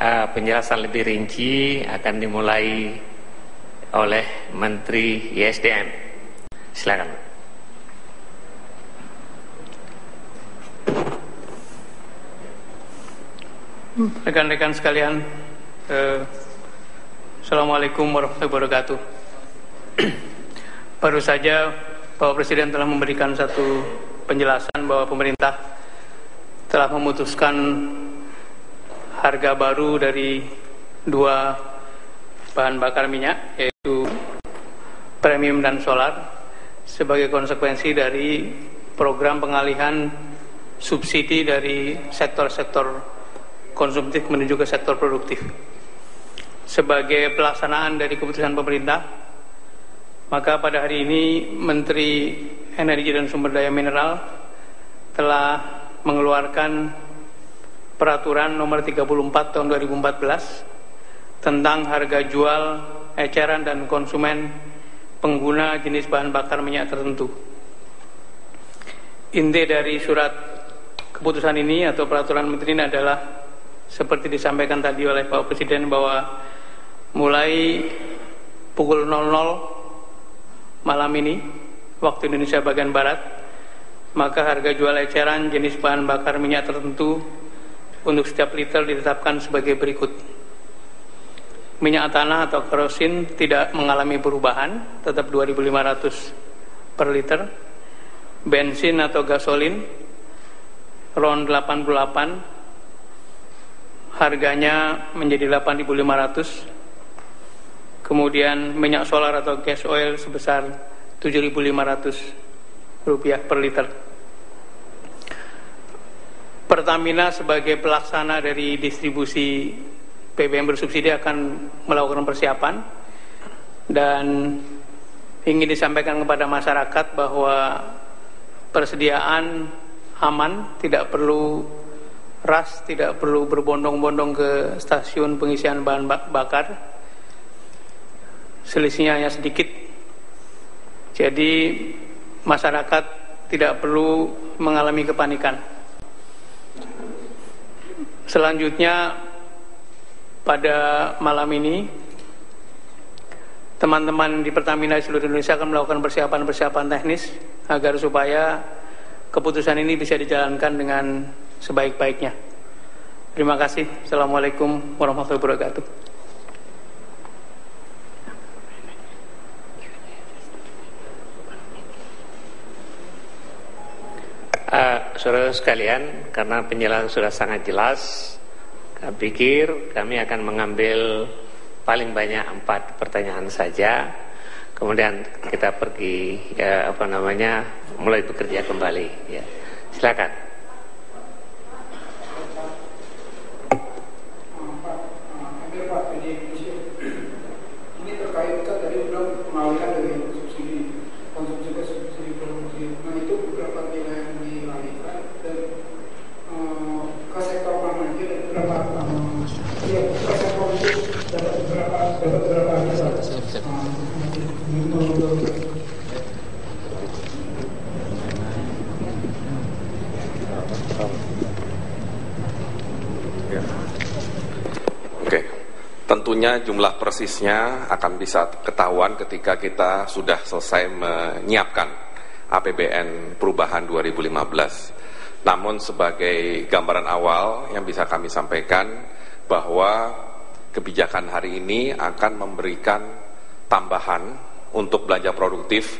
penjelasan lebih rinci akan dimulai oleh Menteri ISDM. Silakan. Rekan-rekan sekalian, Assalamualaikum warahmatullahi wabarakatuh. Baru saja Bapak Presiden telah memberikan satu penjelasan bahwa pemerintah telah memutuskan harga baru dari dua bahan bakar minyak, yaitu premium dan solar, sebagai konsekuensi dari program pengalihan subsidi dari sektor-sektor konsumtif menuju ke sektor produktif. Sebagai pelaksanaan dari keputusan pemerintah, maka pada hari ini Menteri Energi dan Sumber Daya Mineral telah mengeluarkan Peraturan Nomor 34 Tahun 2014 tentang harga jual eceran dan konsumen pengguna jenis bahan bakar minyak tertentu. Inti dari surat keputusan ini atau peraturan Menteri ini adalah seperti disampaikan tadi oleh Pak Presiden, bahwa mulai pukul 00 malam ini waktu Indonesia bagian Barat, maka harga jual eceran jenis bahan bakar minyak tertentu untuk setiap liter ditetapkan sebagai berikut. Minyak tanah atau kerosin tidak mengalami perubahan, tetap 2.500 per liter. Bensin atau gasolin RON 88 harganya menjadi 8.500. Kemudian minyak solar atau gas oil sebesar 7.500 rupiah per liter. Pertamina sebagai pelaksana dari distribusi BBM bersubsidi akan melakukan persiapan, dan ingin disampaikan kepada masyarakat bahwa persediaan aman, tidak perlu ras, tidak perlu berbondong-bondong ke stasiun pengisian bahan bakar. Selisihnya hanya sedikit, jadi masyarakat tidak perlu mengalami kepanikan. Selanjutnya, pada malam ini teman-teman di Pertamina di seluruh Indonesia akan melakukan persiapan-persiapan teknis agar supaya keputusan ini bisa dijalankan dengan sebaik-baiknya. Terima kasih. Assalamualaikum warahmatullahi wabarakatuh. Saudara sekalian, karena penjelasan sudah sangat jelas, saya pikir kami akan mengambil paling banyak 4 pertanyaan saja. Kemudian kita pergi mulai bekerja kembali. Ya. Silakan. Ini terkait kan tadi bilang pengalihan dari subsidi konsumsi ke subsidi produksi. Nah, itu beberapa nilai yang dialihkan dan ke sektor mana aja, dan berapa ke sektor itu dapat berapa Tentunya jumlah persisnya akan bisa ketahuan ketika kita sudah selesai menyiapkan APBN perubahan 2015. Namun sebagai gambaran awal yang bisa kami sampaikan bahwa kebijakan hari ini akan memberikan tambahan untuk belanja produktif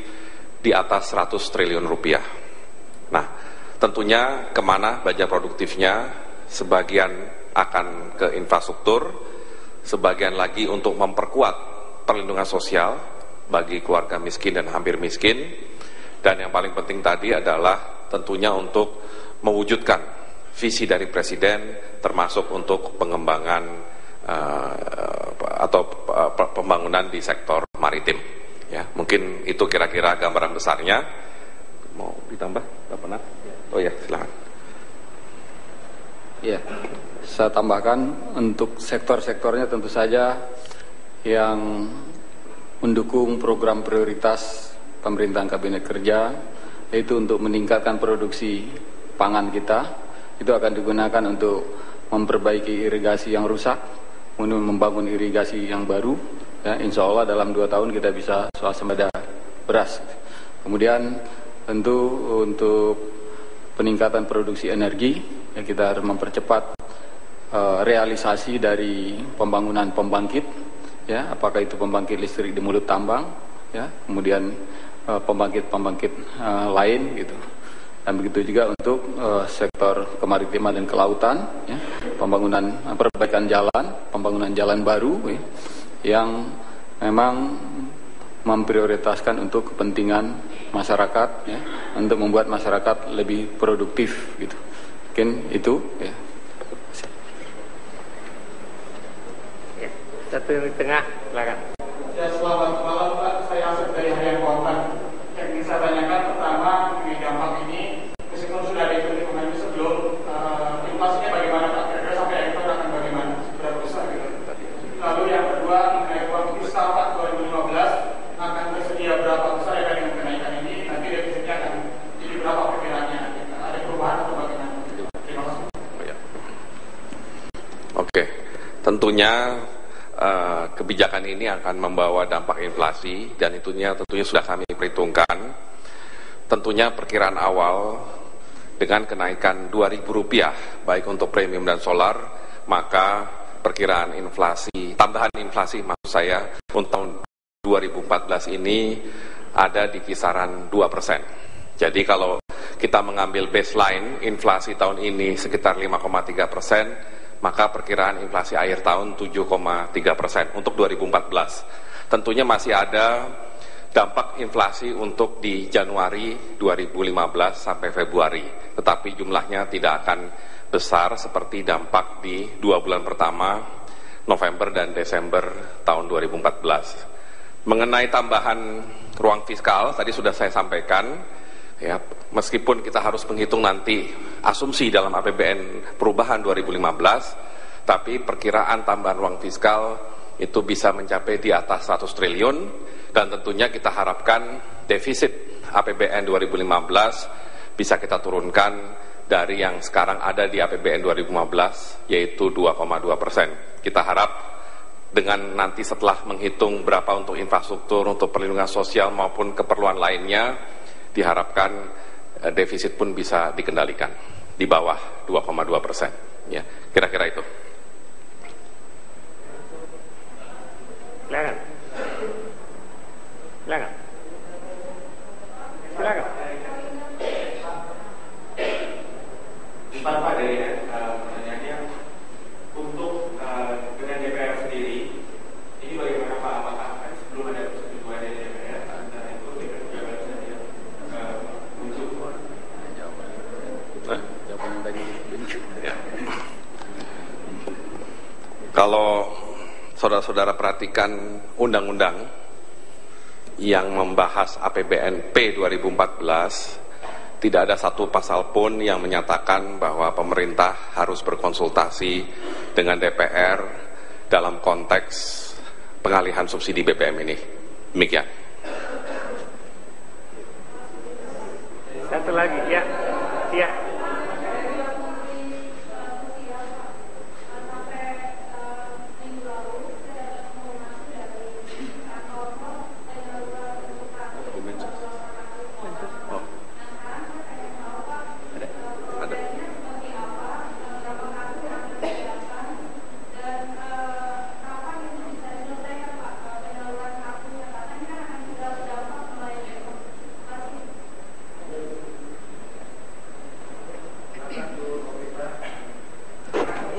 di atas 100 triliun rupiah. Nah, tentunya kemana belanja produktifnya? Sebagian akan ke infrastruktur, sebagian lagi untuk memperkuat perlindungan sosial bagi keluarga miskin dan hampir miskin, dan yang paling penting tadi adalah tentunya untuk mewujudkan visi dari Presiden, termasuk untuk pengembangan atau pembangunan di sektor maritim. Ya, mungkin itu kira-kira gambaran besarnya. Mau ditambah, Pak Penat? Oh ya, silakan. Ya, saya tambahkan untuk sektor-sektornya tentu saja yang mendukung program prioritas pemerintahan Kabinet Kerja, yaitu untuk meningkatkan produksi pangan kita, itu akan digunakan untuk memperbaiki irigasi yang rusak, kemudian membangun irigasi yang baru. Ya, insya Allah dalam 2 tahun kita bisa swasembada beras. Kemudian tentu untuk peningkatan produksi energi, ya, kita harus mempercepat realisasi dari pembangunan pembangkit, ya, apakah itu pembangkit listrik di mulut tambang, ya, kemudian pembangkit-pembangkit lain gitu. Dan begitu juga untuk sektor kemaritiman dan kelautan, ya, pembangunan perbaikan jalan, pembangunan jalan baru, ya, yang memang memprioritaskan untuk kepentingan masyarakat, ya, untuk membuat masyarakat lebih produktif gitu. Mungkin itu, ya. Ya, satu di tengah, silakan. Ya, selamat malam Pak, saya Asep dari Harian Kontan. Yang ingin saya tanyakan pertama mengenai dampak ini, meskipun sudah dihitung sebelum, inflasinya bagaimana Pak? Kira-kira sampai akhir tahun akan bagaimana? Seberapa besar gitu? Lalu yang kedua mengenai uang fiskal Pak 2015 akan tersedia berapa besar ya dengan kenaikan ini? Nanti defisitnya akan jadi berapa perkiraannya? Ada perubahan atau bagaimana? Terima kasih. Oke, tentunya kebijakan ini akan membawa dampak inflasi dan tentunya sudah kami perhitungkan. Tentunya perkiraan awal dengan kenaikan Rp2.000 baik untuk premium dan solar, maka perkiraan inflasi, tambahan inflasi maksud saya untuk tahun 2014 ini ada di kisaran 2%. Jadi kalau kita mengambil baseline inflasi tahun ini sekitar 5,3%, maka perkiraan inflasi akhir tahun 7,3% untuk 2014. Tentunya masih ada dampak inflasi untuk di Januari 2015 sampai Februari, tetapi jumlahnya tidak akan besar seperti dampak di 2 bulan pertama, November dan Desember tahun 2014. Mengenai tambahan ruang fiskal, tadi sudah saya sampaikan, ya, meskipun kita harus menghitung nanti asumsi dalam APBN perubahan 2015, tapi perkiraan tambahan ruang fiskal itu bisa mencapai di atas 100 triliun, dan tentunya kita harapkan defisit APBN 2015 bisa kita turunkan dari yang sekarang ada di APBN 2015, yaitu 2,2%. Kita harap dengan nanti setelah menghitung berapa untuk infrastruktur, untuk perlindungan sosial maupun keperluan lainnya, diharapkan defisit pun bisa dikendalikan di bawah 2,2%. Ya, kira-kira itu. Silakan. Silakan. Silakan. Pak dari pertanyaannya, untuk dengan DPR sendiri, ini bagaimana Pak? Apakah sebelum ada persetujuan dari DPR, antara itu DPR juga baru saja muncul? Jawaban tadi. Ya. Kalau saudara-saudara perhatikan undang-undang yang membahas APBNP 2014, tidak ada satu pasal pun yang menyatakan bahwa pemerintah harus berkonsultasi dengan DPR dalam konteks pengalihan subsidi BBM ini. Demikian. Satu lagi, ya. Ya.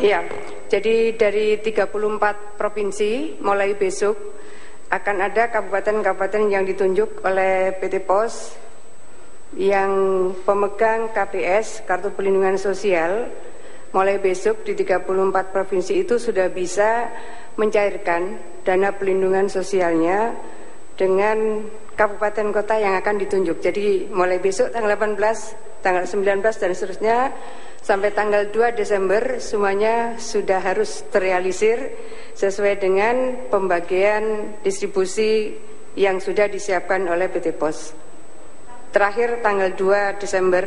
Iya, jadi dari 34 provinsi mulai besok akan ada kabupaten-kabupaten yang ditunjuk oleh PT POS yang pemegang KPS, Kartu Pelindungan Sosial. Mulai besok di 34 provinsi itu sudah bisa mencairkan dana pelindungan sosialnya dengan kabupaten kota yang akan ditunjuk. Jadi mulai besok tanggal 18, tanggal 19 dan seterusnya sampai tanggal 2 Desember semuanya sudah harus terrealisir sesuai dengan pembagian distribusi yang sudah disiapkan oleh PT POS. Terakhir tanggal 2 Desember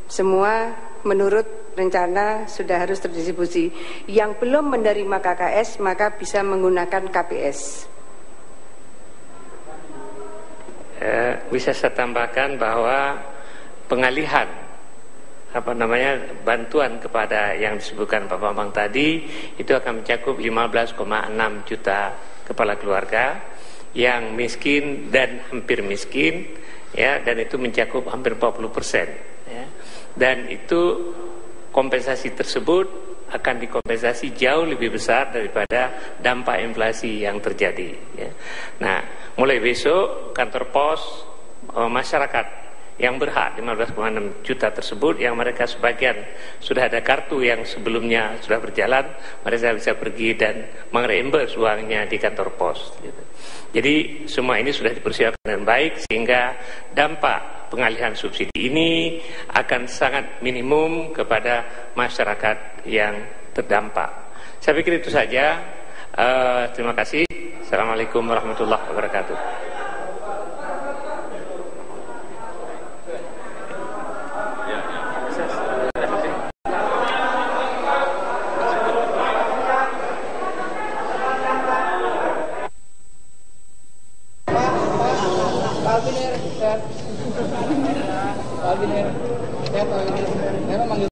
semua menurut rencana sudah harus terdistribusi. Yang belum menerima KKS maka bisa menggunakan KPS. Bisa saya tambahkan bahwa pengalihan bantuan kepada yang disebutkan Pak Bambang tadi itu akan mencakup 15,6 juta kepala keluarga yang miskin dan hampir miskin, ya, dan itu mencakup hampir 40%, ya. Dan itu kompensasi tersebut akan dikompensasi jauh lebih besar daripada dampak inflasi yang terjadi, ya. Nah, mulai besok kantor pos masyarakat yang berhak 15,6 juta tersebut, yang mereka sebagian sudah ada kartu yang sebelumnya sudah berjalan, mereka bisa pergi dan mengreimburse uangnya di kantor pos, gitu. Jadi semua ini sudah dipersiapkan dengan baik sehingga dampak pengalihan subsidi ini akan sangat minimum kepada masyarakat yang terdampak. Saya pikir itu saja. Terima kasih. Assalamualaikum warahmatullahi wabarakatuh. Pak Albiner, ya Pak Albiner, memang manggil